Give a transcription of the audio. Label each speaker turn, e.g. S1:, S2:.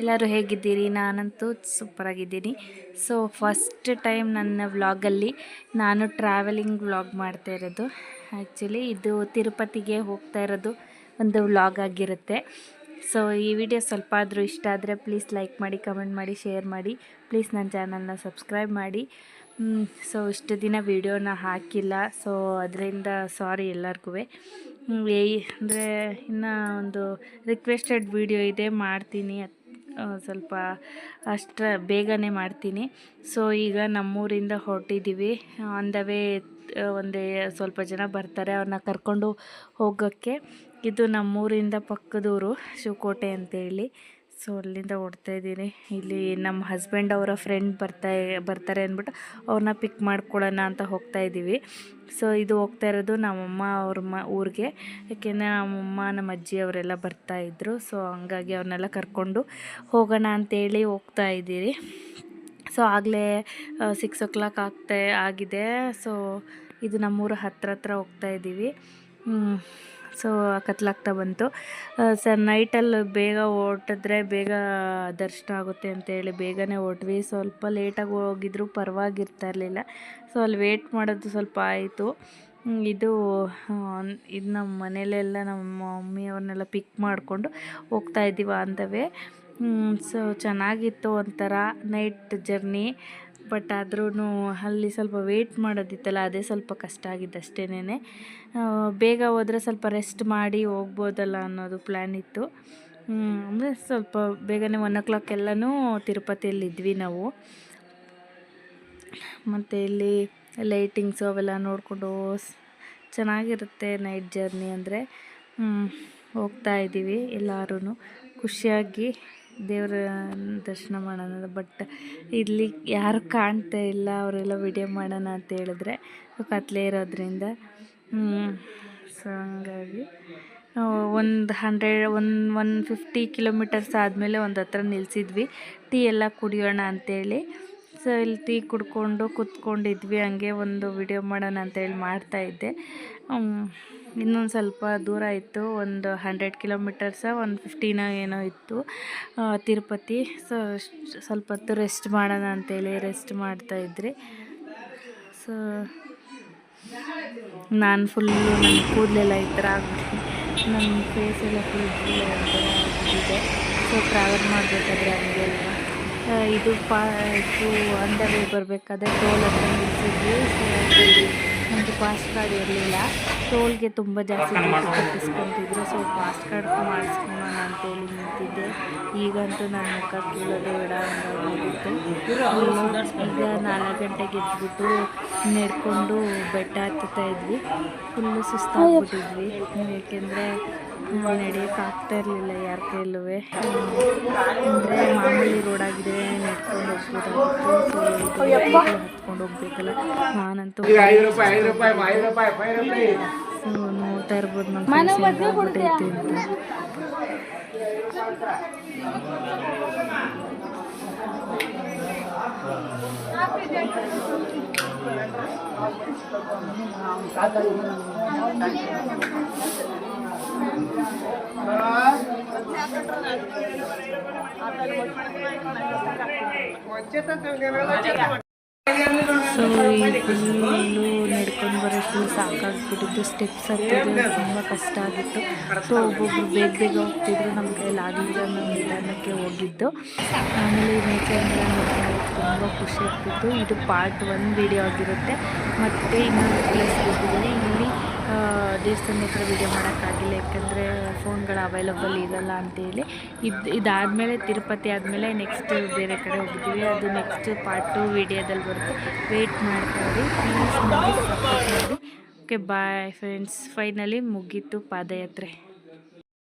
S1: ಎಲ್ಲರೂ ಹೇಗಿದ್ದೀರಿ? ನಾನಂತೂ ಸೂಪರಾಗಿದ್ದೀನಿ. ಸೊ ಫಸ್ಟ್ ಟೈಮ್ ನನ್ನ ವ್ಲಾಗಲ್ಲಿ ನಾನು ಟ್ರಾವೆಲಿಂಗ್ ವ್ಲಾಗ್ ಮಾಡ್ತಾ ಇರೋದು. ಆ್ಯಕ್ಚುಲಿ ಇದು ತಿರುಪತಿಗೆ ಹೋಗ್ತಾ ಇರೋದು ಒಂದು ವ್ಲಾಗ್ ಆಗಿರುತ್ತೆ. ಸೊ ಈ ವಿಡಿಯೋ ಸ್ವಲ್ಪ ಆದರೂ ಇಷ್ಟ ಆದರೆ ಪ್ಲೀಸ್ ಲೈಕ್ ಮಾಡಿ, ಕಮೆಂಟ್ ಮಾಡಿ, ಶೇರ್ ಮಾಡಿ. ಪ್ಲೀಸ್ ನನ್ನ ಚಾನಲ್ನ ಸಬ್ಸ್ಕ್ರೈಬ್ ಮಾಡಿ. ಸೊ ಇಷ್ಟು ದಿನ ವೀಡಿಯೋನ ಹಾಕಿಲ್ಲ, ಸೊ ಅದರಿಂದ ಸಾರಿ ಎಲ್ಲರಿಗೂ. ಅಂದರೆ ಇನ್ನು ಒಂದು ರಿಕ್ವೆಸ್ಟೆಡ್ ವೀಡಿಯೋ ಇದೆ, ಮಾಡ್ತೀನಿ. ಸ್ವಲ್ಪ ಅಷ್ಟರ ಬೇಗನೆ ಮಾಡ್ತೀನಿ. ಸೊ ಈಗ ನಮ್ಮೂರಿಂದ ಹೊರಟಿದ್ದೀವಿ. ಆನ್ ದ ವೇ ಒಂದೇ ಸ್ವಲ್ಪ ಜನ ಬರ್ತಾರೆ, ಅವ್ರನ್ನ ಕರ್ಕೊಂಡು ಹೋಗೋಕ್ಕೆ. ಇದು ನಮ್ಮೂರಿಂದ ಪಕ್ಕದೂರು, ಶಿವಕೋಟೆ ಅಂತೇಳಿ. ಸೊ ಅಲ್ಲಿಂದ ಹೊರಡ್ತಾ ಇದ್ದೀನಿ. ಇಲ್ಲಿ ನಮ್ಮ ಹಸ್ಬೆಂಡ್ ಅವರ ಫ್ರೆಂಡ್ ಬರ್ತಾರೆ ಅಂದ್ಬಿಟ್ಟು ಅವ್ರನ್ನ ಪಿಕ್ ಮಾಡ್ಕೊಳ್ಳೋಣ ಅಂತ ಹೋಗ್ತಾ ಇದ್ದೀವಿ. ಸೊ ಇದು ಹೋಗ್ತಾ ಇರೋದು ನಮ್ಮಮ್ಮ ಅವ್ರ ಊರಿಗೆ. ಯಾಕೆಂದರೆ ನಮ್ಮಮ್ಮ ನಮ್ಮ ಅಜ್ಜಿ ಅವರೆಲ್ಲ ಬರ್ತಾಯಿದ್ರು. ಸೊ ಹಂಗಾಗಿ ಅವ್ರನ್ನೆಲ್ಲ ಕರ್ಕೊಂಡು ಹೋಗೋಣ ಅಂತೇಳಿ ಹೋಗ್ತಾ ಇದ್ದೀರಿ. ಸೊ ಆಗಲೇ 6 o'clock ಆಗಿದೆ. ಸೊ ಇದು ನಮ್ಮೂರ ಹತ್ರ ಹೋಗ್ತಾ ಇದ್ದೀವಿ. ಸೊ ಕತ್ಲಾಗ್ತಾ ಬಂತು. ಸರ್ ನೈಟಲ್ಲಿ ಬೇಗ ಹೊರಟಿದ್ರೆ ಬೇಗ ದರ್ಶನ ಆಗುತ್ತೆ ಅಂತೇಳಿ ಬೇಗನೆ ಹೊರಟ್ವಿ. ಸ್ವಲ್ಪ ಲೇಟಾಗಿ ಹೋಗಿದ್ರು ಪರವಾಗಿರ್ತಾ ಇರಲಿಲ್ಲ. ಸೊ ಅಲ್ಲಿ ವೇಟ್ ಮಾಡೋದು ಸ್ವಲ್ಪ ಆಯಿತು. ಇದು ನಮ್ಮ ಮನೇಲೆಲ್ಲ ನಮ್ಮ ಮಮ್ಮಿಯವ್ರನ್ನೆಲ್ಲ ಪಿಕ್ ಮಾಡಿಕೊಂಡು ಹೋಗ್ತಾ ಇದ್ದೀವಿ ಆನ್ ದ ವೇ. ಸೊ ಚೆನ್ನಾಗಿತ್ತು ಒಂಥರ ನೈಟ್ ಜರ್ನಿ. ಬಟ್ ಆದ್ರೂ ಅಲ್ಲಿ ಸ್ವಲ್ಪ ವೇಟ್ ಮಾಡೋದಿತ್ತಲ್ಲ, ಅದೇ ಸ್ವಲ್ಪ ಕಷ್ಟ ಆಗಿದ್ದು ಅಷ್ಟೇನೆ. ಬೇಗ ಹೋದರೆ ಸ್ವಲ್ಪ ರೆಸ್ಟ್ ಮಾಡಿ ಹೋಗ್ಬೋದಲ್ಲ ಅನ್ನೋದು ಪ್ಲ್ಯಾನ್ ಇತ್ತು. ಅಂದರೆ ಸ್ವಲ್ಪ ಬೇಗನೆ 1 o'clock ಎಲ್ಲನೂ ತಿರುಪತಿಯಲ್ಲಿದ್ವಿ ನಾವು. ಮತ್ತು ಇಲ್ಲಿ ಲೈಟಿಂಗ್ಸು ಅವೆಲ್ಲ ನೋಡಿಕೊಂಡು ಚೆನ್ನಾಗಿರುತ್ತೆ ನೈಟ್ ಜರ್ನಿ ಅಂದರೆ. ಹೋಗ್ತಾ ಇದ್ದೀವಿ ಎಲ್ಲರೂ ಖುಷಿಯಾಗಿ ದೇವರ ದರ್ಶನ ಮಾಡೋಣ. ಬಟ್ ಇಲ್ಲಿ ಯಾರು ಕಾಣ್ತಾ ಇಲ್ಲ, ಅವರೆಲ್ಲ ವಿಡಿಯೋ ಮಾಡೋಣ ಅಂತ ಹೇಳಿದ್ರೆ ಕತ್ಲೆ ಇರೋದ್ರಿಂದ. ಸೊ ಹಂಗಾಗಿ 150 kilometers ಆದಮೇಲೆ ಒಂದು ಹತ್ರ ನಿಲ್ಲಿಸಿದ್ವಿ. ಟೀ ಎಲ್ಲ ಕುಡಿಯೋಣ ಅಂಥೇಳಿ. ಸೊ ಇಲ್ಲಿ ಟೀ ಕುಡ್ಕೊಂಡು ಕೂತ್ಕೊಂಡಿದ್ವಿ. ಹಂಗೆ ಒಂದು ವಿಡಿಯೋ ಮಾಡೋಣ ಅಂತೇಳಿ ಮಾಡ್ತಾಯಿದ್ದೆ. ಇನ್ನೊಂದು ಸ್ವಲ್ಪ ದೂರ ಇತ್ತು, ಒಂದು 100 kilometers 150 ಏನೋ ಇತ್ತು ತಿರುಪತಿ. ಸೊ ಸ್ವಲ್ಪ ಹೊತ್ತು ರೆಸ್ಟ್ ಮಾಡೋಣ ಅಂತೇಳಿ ರೆಸ್ಟ್ ಮಾಡ್ತಾಯಿದ್ರಿ. ಸೊ ನಾನು ಫುಲ್ಲು ನನ್ನ ಕೂದಲೆಲ್ಲ ಈ ಥರ ಆಗ್ಬಿಟ್ಟು ನನ್ನ ಫೇಸೆಲ್ಲ ಫುಲ್ ಆಗ್ಬಿಟ್ಟಿದೆ. ಸೊ ಟ್ರಾವೆಲ್ ಮಾಡಬೇಕಾದ್ರೆ ಹಂಗೆ ಅಲ್ವಾ. ಇದು ಆನ್ ದ ವೇ ಬರಬೇಕಾದ್ರೆ ಟೋಲ್ ಹತ್ರ ನಿಲ್ಲಿಸಿದ್ವಿ. ಸೊ ನಮ್ಮದು ಪಾಸ್ಟ್ ಕಾರ್ಡ್ ಇರಲಿಲ್ಲ. ಟೋಲ್ಗೆ ತುಂಬ ಜಾಸ್ತಿ ದುಡ್ಡು ಕಟ್ಟಿಸ್ಕೊತಿದ್ರು. ಸೊ ಪಾಸ್ಟ್ ಕಾರ್ಡ್ ಮಾಡಿಸ್ಕೊಳ್ಳೋಣ ಅಂತೇಳಿ ನಿಂತಿದ್ದೆ. ಈಗಂತೂ ನನ್ನ ಮುಖ ಕೀಳೋದು ಬೇಡ ಅಂದಾಗಿತ್ತು. ಈಗ 4 ಗಂಟೆಗೆ ಎದ್ಬಿಟ್ಟು ನಡ್ಕೊಂಡು ಬೆಟ್ಟ ಹತ್ತುತ್ತಾ ಇದ್ವಿ. ಫುಲ್ಲು ಸುಸ್ತಾಗ್ಬಿಟ್ಟಿದ್ವಿ. ಏಕೆಂದರೆ ನಡೆಯೋಕ್ಕಾಗ್ತಾ ಇರಲಿಲ್ಲ ಯಾರ ಕೈಯಲ್ಲೂ. ಅಂದರೆ ಮಾಮೂಲಿ ರೋಡಾಗಿದ್ರೆ ನಡ್ಕೊಂಡು ಹೋಗ್ಬೋದಾಗಿತ್ತು. ಸೊ ಹತ್ಕೊಂಡು ಹೋಗ್ಬೇಕಲ್ಲ, ನಾನಂತೂ ಸೊ ನೋಡ್ತಾ ಇರ್ಬೋದು ನಮ್ಮ ಆಗ್ಬಿಟ್ಟೈತೆ ಅಂತ. ಸೊ ಈ ಫುಲ್ಲು ನಡ್ಕೊಂಡು ಬರೋಷ್ಟು ಸಾಕಾಗ್ಬಿಟ್ಟಿದ್ದು. ಸ್ಟೆಪ್ಸ್ ಹತ್ತಿದ್ರೆ ತುಂಬ ಕಷ್ಟ ಆಗಿತ್ತು. ಸೊ ಒಬ್ಬೊಬ್ರು ಬೇಗ ಹೋಗ್ತಿದ್ರು, ನಮ್ಮ ಕೈಯಲ್ಲಿ ಆಗಲಿಲ್ಲ, ನಮ್ಮ ನಿಧಾನಕ್ಕೆ ಹೋಗಿದ್ದು. ಆಮೇಲೆ ನೇಚರ್ನೆಲ್ಲ ನೋಡ್ಕೊಂಡು ತುಂಬ ಖುಷಿ ಆಗ್ತಿತ್ತು. ಇದು ಪಾರ್ಟ್ 1 ವಿಡಿಯೋ ಆಗಿರುತ್ತೆ. ಮತ್ತು ಇನ್ನೊಂದು ಪ್ಲೇಸ್ ಹೋಗಿದ್ದೀನಿ. ಇಲ್ಲಿ ದೇವಸ್ಥಾನದ ಹತ್ರ ವೀಡಿಯೋ ಮಾಡೋಕ್ಕಾಗಿಲ್ಲ, ಯಾಕೆಂದರೆ ಫೋನ್ಗಳು ಅವೈಲಬಲ್ ಇರೋಲ್ಲ ಅಂತೇಳಿ. ಇದಾದಮೇಲೆ ತಿರುಪತಿ ಆದಮೇಲೆ ನೆಕ್ಸ್ಟ್ ಬೇರೆ ಕಡೆ ಹೋಗಿದ್ದೀವಿ. ಅದು ನೆಕ್ಸ್ಟ್ ಪಾರ್ಟ್ 2 ವಿಡಿಯೋದಲ್ಲಿ ಬರುತ್ತೆ. ವೇಟ್ ಮಾಡ್ತಾಯಿರಿ, ಪ್ಲೀಸ್ ನನಗೆ ಸಪೋರ್ಟ್ ಮಾಡಿ. Okay bye friends. ಫೈನಲಿ ಮುಗೀತು ಪಾದಯಾತ್ರೆ.